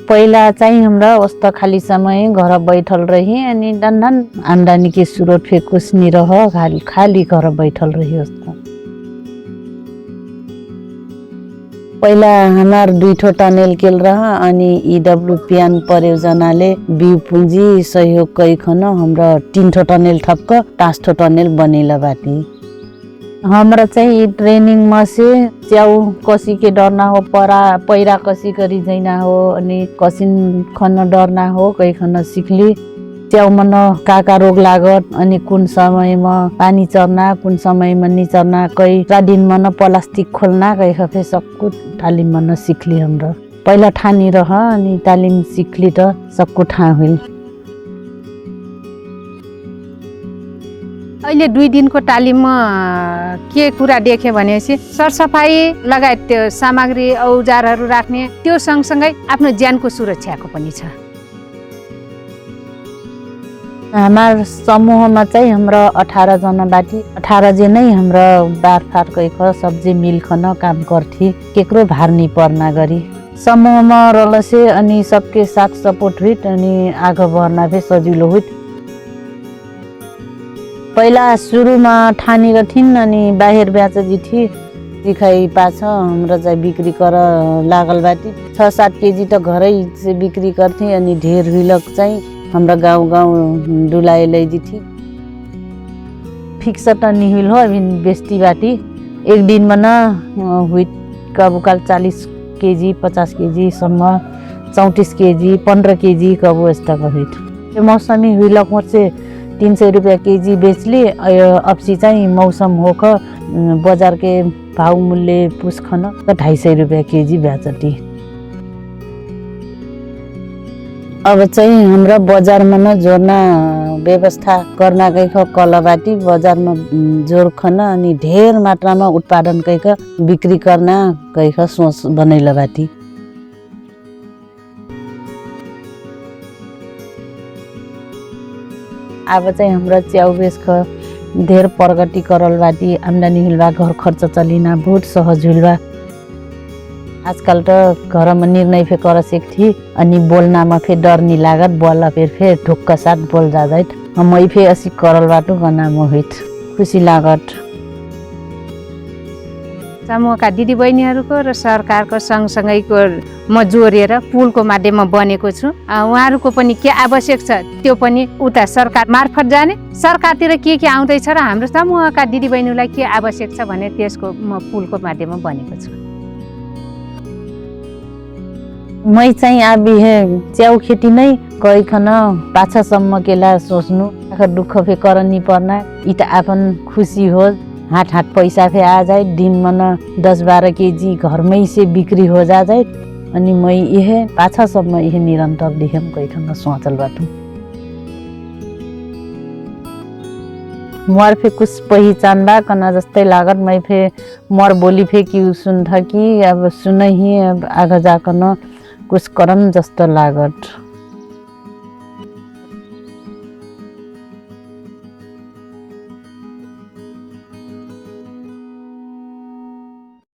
पहिला चाहिँ हमरा वस्ता खाली समय घर बैठल रही अनि डन्डन आमदनी के स्रोत फे कुछ नहीं रह खाली घर बैठल रही वस्ता। पहिला हमार 2 ठो टनेल केल रहा अनि ईडब्ल्यूपीएन परियोजनाले बिउ पुंजी सहयोग कइखन हमरा 3 ठो टनेल ठपक 5 ठो टनेल बनेला बाटी। हमरा चाहिँ ट्रेनिङ में से च्याउ कसी के डर ना हो पैरा कसी करी जैना हो अनि कसिन खन डर ना हो कइखन सिखली। च्याउ मन का रोग लागत अनि कुन समय में पानी चर्ना कुन समय में नी चर्ना कई दिन मन प्लास्टिक खोलना कई सबको तालिम मन सिखली। हमरा पहिला ठानी रह अनि तालिम सिखली त सबको ठा हुई। अहिले 2 दिनको तालिममा के कुरा देखे भनेपछि सरसफाई लगायत त्यो सामग्री औजारहरू राख्ने त्यो सँगसँगै आफ्नो ज्यानको सुरक्षाको पनि छ। हमार समूह में चाहिँ हमरा 18 जना बाटी 18 जनै हमरा बारफार कइख सब्जी मिल खन काम गर्थी केकरो भार नहीं पर्ना गरी समूह में रहलसे अनि सबके साथ सपोर्ट हुई अनि आगे बढ़ना भी सजिलो हुई। पहिला सुरु में ठानी रथिन अनि बाहिर बेच जिथी दिखाई पाछ हमरा चाहिँ बिक्री कर लागल बाटी 6-7 केजी त घरै से बिक्री करथे अनि ढेर हुइलक चाहिँ हमरा गाउँ डुलाए लै जिथी फिक्स त नहीं हुइल हो अभी बेस्ती बाटी एक दिन में न हुई कबू काल 40 केजी 50 केजी सम्म 34 केजी 15 केजी कबू यस्ता हुई। मौसमी हुइलक से 300 रुपया केजी बेचली। अबसी चाहिँ मौसम होख बजार के भाव मूल्य पुस खन 250 रुपया केजी बेचती। अब चाहिँ हमरा बजार में न जोड़ना व्यवस्था करना कइख कलबाटी बजार में जोड़ खन अनि ढेर मात्रा में उत्पादन कइख बिक्री करना कइख सोच बनैला बाटी। अब चाहिँ हमरा च्याउ बेच ख ढेर प्रगति करल बाटी आमदनी हुलबा घर खर्च चलिना बहुत सहज हुलबा। आजकल तो घर में निर्णय फे कर सकती अनि बोलना में फे डर नहीं लागत बोला फे ढुक्क साथ बोल जात मई फे असी करल बाटो गना में हुई खुशी लागत। समूहका दिदीबहिनीहरूको र सरकारको सँगसँगैको म जोडेर पुलको माध्यममा बनेको छु। उहाँहरूको पनि के आवश्यक छ त्यो पनि उता सरकार मार्फत जाने सरकारतिर के आउँदैछ र हाम्रो समूहका दिदीबहिनीलाई के आवश्यक छ भने त्यसको म पुलको माध्यममा बनेको छु। मैं चाहिँ आबी है च्याउ खेती नहीं कइखन पाछासम्म केला सोच्नु आखिर दुःख फे कर नहीं पर्ना इटा आपन खुशी हो हाथ पैसा फे आ जाए दिन में 10-12 केजी घर में से बिक्री हो जाए अनि मैं यह पाछासम्म यह निरंतर दिखम कइखन सोचल बाटू। मोर फे कुछ पहिचान बा कना जस्ते लागत मैं फे मोर बोली फे कि सुन था कि अब सुन ही अब आगे जाकर कुछ करम जस्तो लागत।